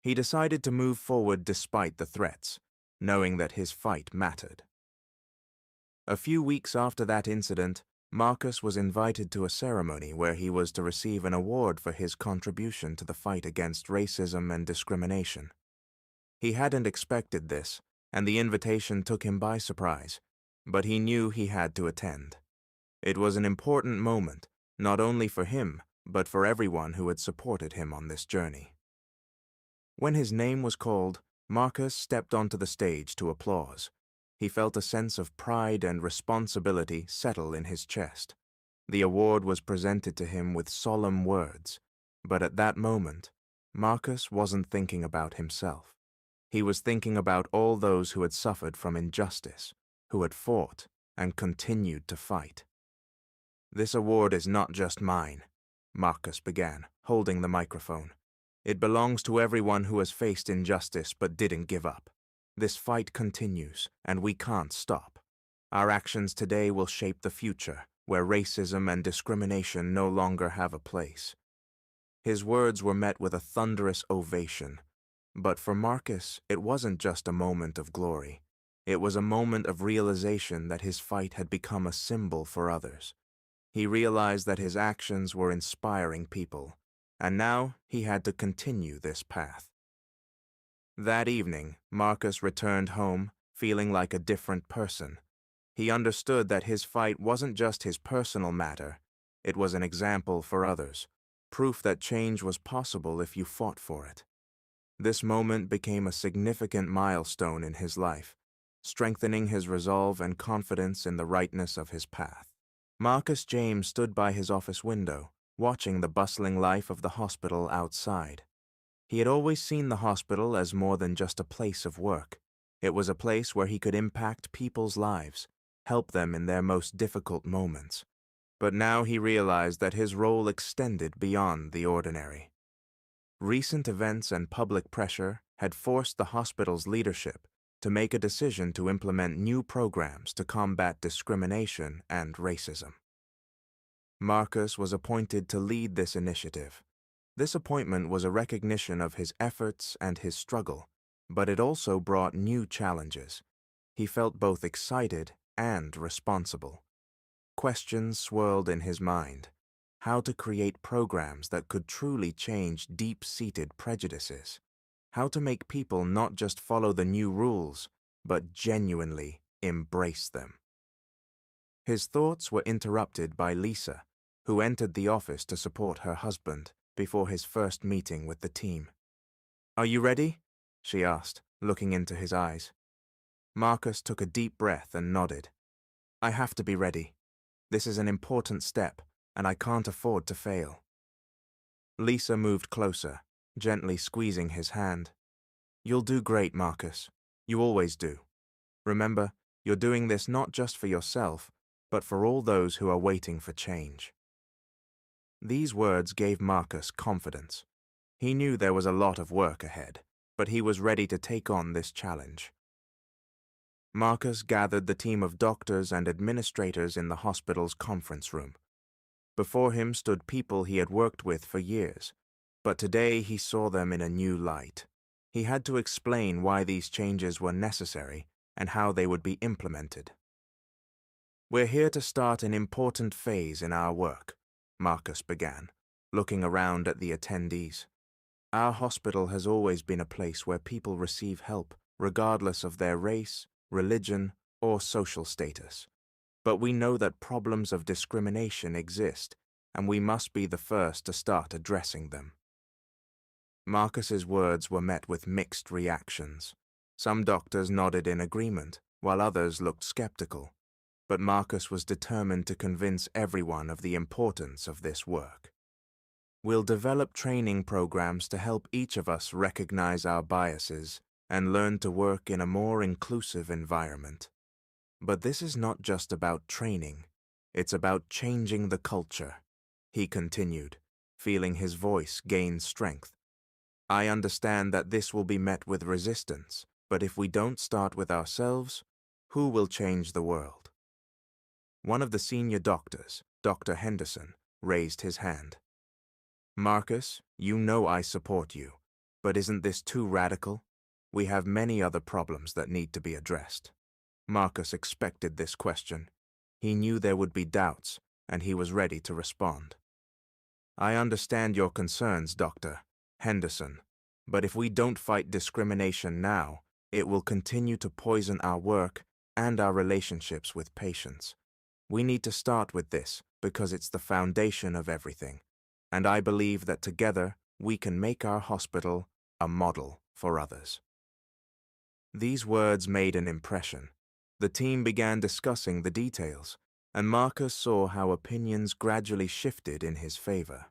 He decided to move forward despite the threats, knowing that his fight mattered. A few weeks after that incident, Marcus was invited to a ceremony where he was to receive an award for his contribution to the fight against racism and discrimination. He hadn't expected this, and the invitation took him by surprise, but he knew he had to attend. It was an important moment, not only for him, but for everyone who had supported him on this journey. When his name was called, Marcus stepped onto the stage to applause. He felt a sense of pride and responsibility settle in his chest. The award was presented to him with solemn words, but at that moment, Marcus wasn't thinking about himself. He was thinking about all those who had suffered from injustice, who had fought and continued to fight. "This award is not just mine," Marcus began, holding the microphone. "It belongs to everyone who has faced injustice but didn't give up. This fight continues, and we can't stop. Our actions today will shape the future, where racism and discrimination no longer have a place." His words were met with a thunderous ovation. But for Marcus, it wasn't just a moment of glory. It was a moment of realization that his fight had become a symbol for others. He realized that his actions were inspiring people, and now he had to continue this path. That evening, Marcus returned home, feeling like a different person. He understood that his fight wasn't just his personal matter, it was an example for others, proof that change was possible if you fought for it. This moment became a significant milestone in his life, strengthening his resolve and confidence in the rightness of his path. Marcus James stood by his office window, watching the bustling life of the hospital outside. He had always seen the hospital as more than just a place of work. It was a place where he could impact people's lives, help them in their most difficult moments. But now he realized that his role extended beyond the ordinary. Recent events and public pressure had forced the hospital's leadership to make a decision to implement new programs to combat discrimination and racism. Marcus was appointed to lead this initiative. This appointment was a recognition of his efforts and his struggle, but it also brought new challenges. He felt both excited and responsible. Questions swirled in his mind: how to create programs that could truly change deep-seated prejudices, how to make people not just follow the new rules, but genuinely embrace them. His thoughts were interrupted by Lisa, who entered the office to support her husband before his first meeting with the team. "Are you ready?" she asked, looking into his eyes. Marcus took a deep breath and nodded. "I have to be ready. This is an important step, and I can't afford to fail." Lisa moved closer, gently squeezing his hand. "You'll do great, Marcus. You always do. Remember, you're doing this not just for yourself, but for all those who are waiting for change." These words gave Marcus confidence. He knew there was a lot of work ahead, but he was ready to take on this challenge. Marcus gathered the team of doctors and administrators in the hospital's conference room. Before him stood people he had worked with for years, but today he saw them in a new light. He had to explain why these changes were necessary and how they would be implemented. "We're here to start an important phase in our work," Marcus began, looking around at the attendees. "Our hospital has always been a place where people receive help, regardless of their race, religion, or social status. But we know that problems of discrimination exist, and we must be the first to start addressing them." Marcus's words were met with mixed reactions. Some doctors nodded in agreement, while others looked skeptical. But Marcus was determined to convince everyone of the importance of this work. "We'll develop training programs to help each of us recognize our biases and learn to work in a more inclusive environment. But this is not just about training, it's about changing the culture," he continued, feeling his voice gain strength. "I understand that this will be met with resistance, but if we don't start with ourselves, who will change the world?" One of the senior doctors, Dr. Henderson, raised his hand. Marcus, you know I support you, but isn't this too radical? We have many other problems that need to be addressed. Marcus expected this question. He knew there would be doubts, and he was ready to respond. I understand your concerns, Dr. Henderson, but if we don't fight discrimination now, it will continue to poison our work and our relationships with patients. We need to start with this because it's the foundation of everything, and I believe that together we can make our hospital a model for others. These words made an impression. The team began discussing the details, and Marcus saw how opinions gradually shifted in his favor.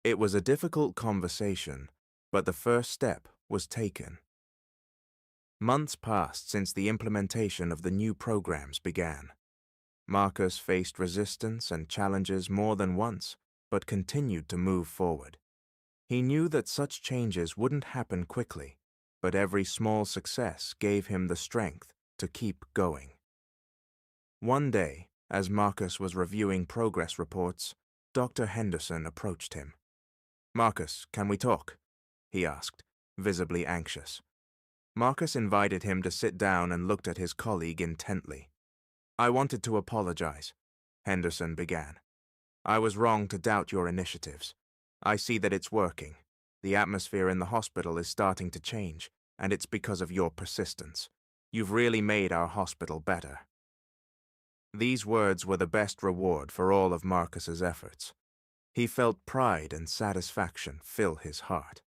It was a difficult conversation, but the first step was taken. Months passed since the implementation of the new programs began. Marcus faced resistance and challenges more than once, but continued to move forward. He knew that such changes wouldn't happen quickly, but every small success gave him the strength to keep going. One day, as Marcus was reviewing progress reports, Dr. Henderson approached him. "Marcus, can we talk?" he asked, visibly anxious. Marcus invited him to sit down and looked at his colleague intently. "I wanted to apologize," Henderson began. "I was wrong to doubt your initiatives. I see that it's working. The atmosphere in the hospital is starting to change, and it's because of your persistence. You've really made our hospital better." These words were the best reward for all of Marcus's efforts. He felt pride and satisfaction fill his heart.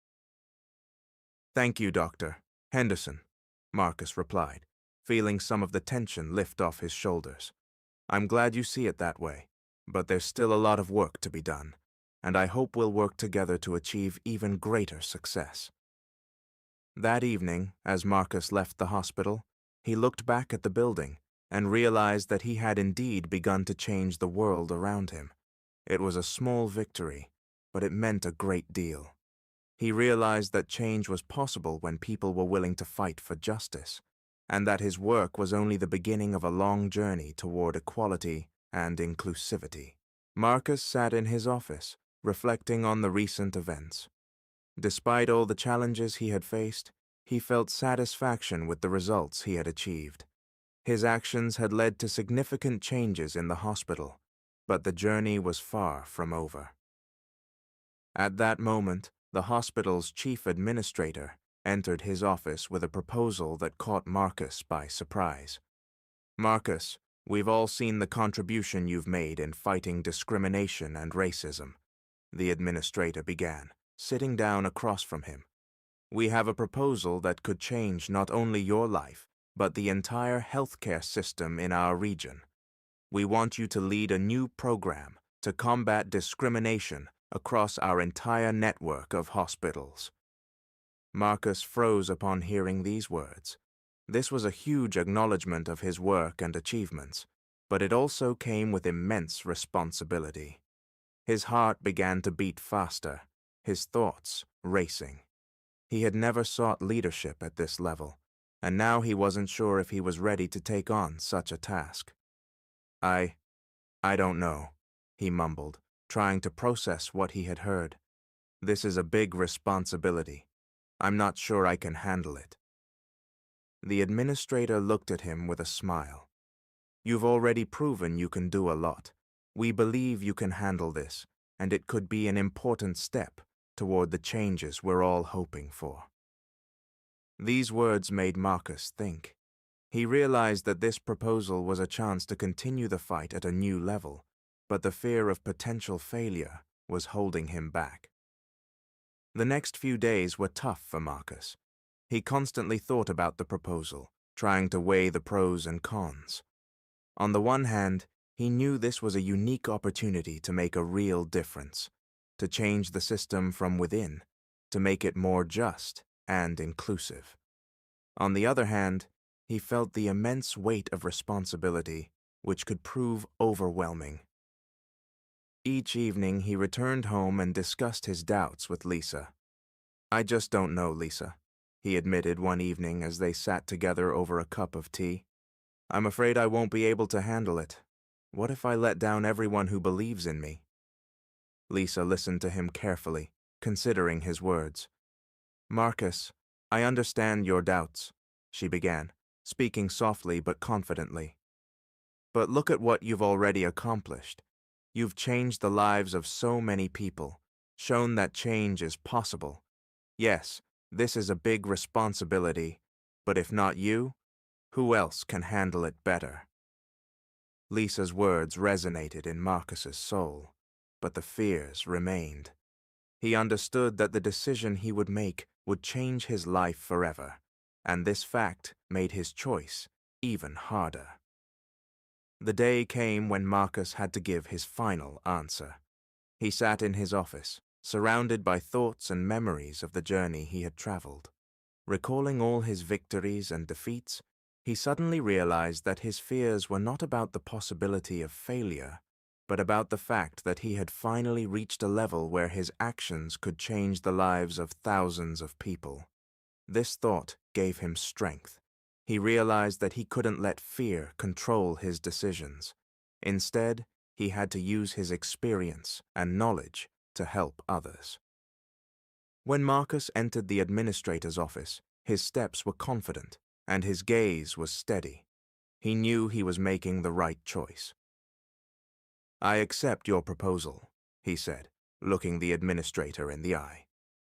"Thank you, Dr. Henderson," Marcus replied, feeling some of the tension lift off his shoulders. "I'm glad you see it that way, but there's still a lot of work to be done, and I hope we'll work together to achieve even greater success." That evening, as Marcus left the hospital, he looked back at the building and realized that he had indeed begun to change the world around him. It was a small victory, but it meant a great deal. He realized that change was possible when people were willing to fight for justice, and that his work was only the beginning of a long journey toward equality and inclusivity. Marcus sat in his office, reflecting on the recent events. Despite all the challenges he had faced, he felt satisfaction with the results he had achieved. His actions had led to significant changes in the hospital, but the journey was far from over. At that moment, the hospital's chief administrator entered his office with a proposal that caught Marcus by surprise. "Marcus, we've all seen the contribution you've made in fighting discrimination and racism," the administrator began, sitting down across from him. "We have a proposal that could change not only your life, but the entire healthcare system in our region. We want you to lead a new program to combat discrimination across our entire network of hospitals." Marcus froze upon hearing these words. This was a huge acknowledgement of his work and achievements, but it also came with immense responsibility. His heart began to beat faster, his thoughts racing. He had never sought leadership at this level, and now he wasn't sure if he was ready to take on such a task. I don't know," he mumbled, trying to process what he had heard. "This is a big responsibility. I'm not sure I can handle it." The administrator looked at him with a smile. "You've already proven you can do a lot. We believe you can handle this, and it could be an important step toward the changes we're all hoping for." These words made Marcus think. He realized that this proposal was a chance to continue the fight at a new level, but the fear of potential failure was holding him back. The next few days were tough for Marcus. He constantly thought about the proposal, trying to weigh the pros and cons. On the one hand, he knew this was a unique opportunity to make a real difference, to change the system from within, to make it more just and inclusive. On the other hand, he felt the immense weight of responsibility, which could prove overwhelming. Each evening he returned home and discussed his doubts with Lisa. "I just don't know, Lisa," he admitted one evening as they sat together over a cup of tea. "I'm afraid I won't be able to handle it. What if I let down everyone who believes in me?" Lisa listened to him carefully, considering his words. Marcus, I understand your doubts, she began, speaking softly but confidently. But look at what you've already accomplished. You've changed the lives of so many people, shown that change is possible. Yes, this is a big responsibility, but if not you, who else can handle it better? Lisa's words resonated in Marcus's soul, but the fears remained. He understood that the decision he would make would change his life forever, and this fact made his choice even harder. The day came when Marcus had to give his final answer. He sat in his office, surrounded by thoughts and memories of the journey he had traveled. Recalling all his victories and defeats, he suddenly realized that his fears were not about the possibility of failure, but about the fact that he had finally reached a level where his actions could change the lives of thousands of people. This thought gave him strength. He realized that he couldn't let fear control his decisions. Instead, he had to use his experience and knowledge to help others. When Marcus entered the administrator's office, his steps were confident and his gaze was steady. He knew he was making the right choice. I accept your proposal, he said, looking the administrator in the eye.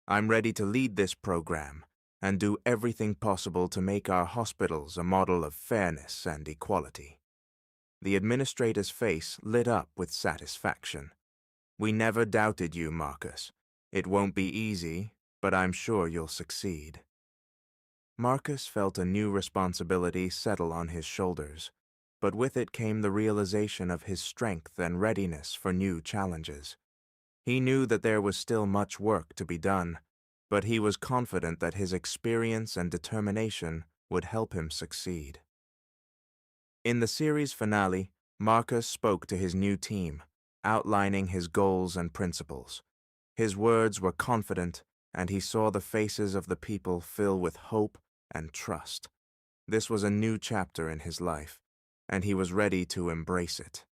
I'm ready to lead this program and do everything possible to make our hospitals a model of fairness and equality. The administrator's face lit up with satisfaction. We never doubted you, Marcus. It won't be easy, but I'm sure you'll succeed. Marcus felt a new responsibility settle on his shoulders, but with it came the realization of his strength and readiness for new challenges. He knew that there was still much work to be done, but he was confident that his experience and determination would help him succeed. In the series finale, Marcus spoke to his new team, outlining his goals and principles. His words were confident, and he saw the faces of the people fill with hope and trust. This was a new chapter in his life, and he was ready to embrace it.